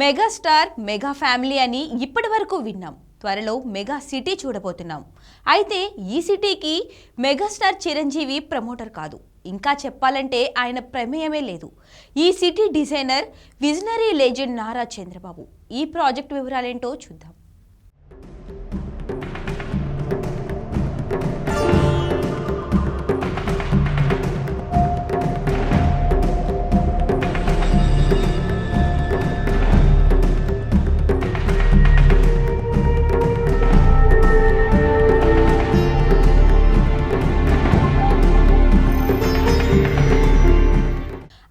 Megastar mega family అని ఇప్పటివరకు విన్నాం. త్వరలో మెగా సిటీ చూడబోతున్నాం. అయితే ఈ సిటీకి మెగాస్టార్ చిరంజీవి ప్రమోటర్ కాదు. ఇంకా చెప్పాలంటే ఆయన ప్రమేయమే లేదు. ఈ city designer visionary legend Nara Chandrababu. ఈ ప్రాజెక్ట్ వివరాలేంటో చూద్దాం.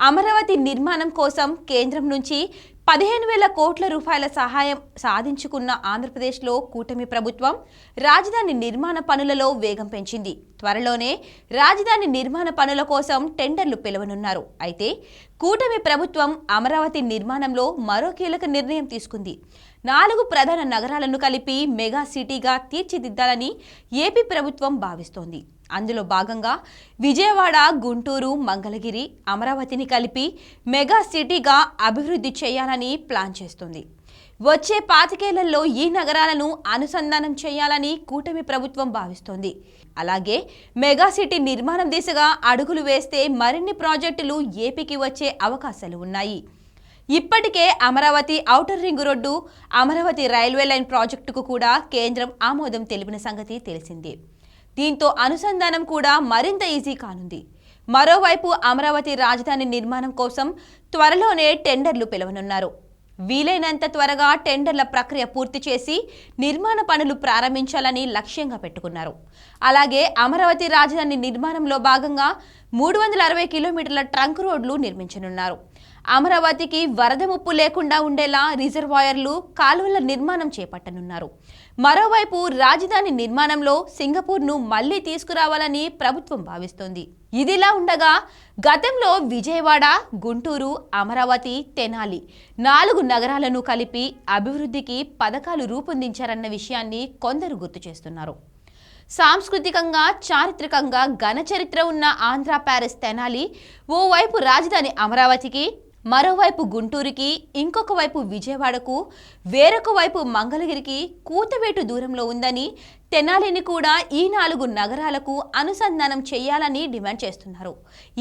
అమరావతి నిర్మాణం కోసం కేంద్రం నుంచి 15,000 కోట్ల రూపాయల సహాయం సాధించుకున్న ఆంధ్రప్రదేశ్లో కూటమి ప్రభుత్వం రాజధాని నిర్మాణ పనులలో వేగం పెంచింది. త్వరలోనే రాజధాని నిర్మాణ పనుల కోసం టెండర్లు పిలవనున్నారు. అయితే కూటమి ప్రభుత్వం అమరావతి నిర్మాణంలో మరో కీలక నిర్ణయం తీసుకుంది. 4 ప్రధాన నగరాలను కలిపి మెగా సిటీగా తీర్చిదిద్దాలని ఏపీ ప్రభుత్వం భావిస్తోంది. అందులో భాగంగా విజయవాడ, గుంటూరు, మంగళగిరి, అమరావతిని కలిపి మెగా సిటీగా అభివృద్ధి చేయాలని ప్లాన్ చేస్తుంది. వచ్చే 25 ఏళ్లలో ఈ నగరాలను అనుసంధానం చేయాలని కూటమి ప్రభుత్వం భావిస్తోంది. అలాగే మెగా సిటీ నిర్మాణం దిశగా అడుగులు వేస్తే మరిన్ని ప్రాజెక్టులు ఏపీకి వచ్చే అవకాశాలు ఉన్నాయి. ఇప్పటికే Amaravati outer ring road, Amaravati railway line ప్రాజెక్టుకు కూడా కేంద్రం ఆమోదం తెలిపిన సంగతి తెలిసిందే. దీంతో అనుసంధానం కూడా మరింత ఈజీ కానుంది. మరోవైపు అమరావతి రాజధాని నిర్మాణం కోసం త్వరలోనే టెండర్లు పిలవనున్నారు. వీలైనంత త్వరగా టెండర్ల ప్రక్రియ పూర్తి చేసి నిర్మాణ పనులు ప్రారంభించాలని లక్ష్యంగా పెట్టుకున్నారు. అలాగే అమరావతి రాజధాని నిర్మాణంలో భాగంగా 360 కిలోమీటర్ల ట్రంక్ రోడ్లు నిర్మించనున్నారు. అమరావతికి వరద ముప్పు లేకుండా ఉండేలా రిజర్వాయర్లు, కాలువల నిర్మాణం చేపట్టనున్నారు. మరోవైపు రాజధాని నిర్మాణంలో సింగపూర్ను మళ్లీ తీసుకురావాలని ప్రభుత్వం భావిస్తోంది. ఇదిలా ఉండగా గతంలో విజయవాడ, గుంటూరు, అమరావతి, తెనాలి 4 నగరాలను కలిపి అభివృద్ధికి పథకాలు రూపొందించారన్న విషయాన్ని కొందరు గుర్తు చేస్తున్నారు. సాంస్కృతికంగా, చారిత్రకంగా ఘన చరిత్ర ఉన్న ఆంధ్ర ప్యారిస్ తెనాలి ఓవైపు రాజధాని అమరావతికి, మరోవైపు గుంటూరుకి, ఇంకొక వైపు విజయవాడకు, వేరొక వైపు మంగళగిరికి కూతవేటు దూరంలో ఉందని, తెనాలిని కూడా ఈ 4 నగరాలకు అనుసంధానం చేయాలని డిమాండ్ చేస్తున్నారు.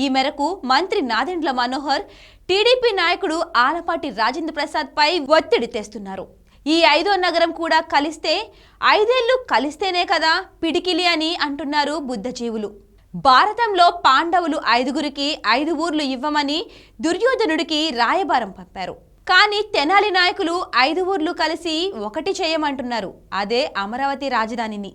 ఈ మేరకు మంత్రి నాదెండ్ల మనోహర్ టీడీపీ నాయకుడు ఆలపాటి రాజేంద్ర ప్రసాద్ పై ఒత్తిడి తెస్తున్నారు. ఈ 5వ నగరం కూడా కలిస్తే 5 ఏళ్లు కలిస్తేనే కదా పిడికిలి అని అంటున్నారు బుద్ధజీవులు. భారతంలో పాండవులు 5గురికి 5 ఊర్లు ఇవ్వమని దుర్యోధనుడికి రాయబారం పంపారు. కానీ తెనాలి నాయకులు 5 ఊర్లు కలిసి ఒకటి చేయమంటున్నారు. అదే అమరావతి రాజధానిని.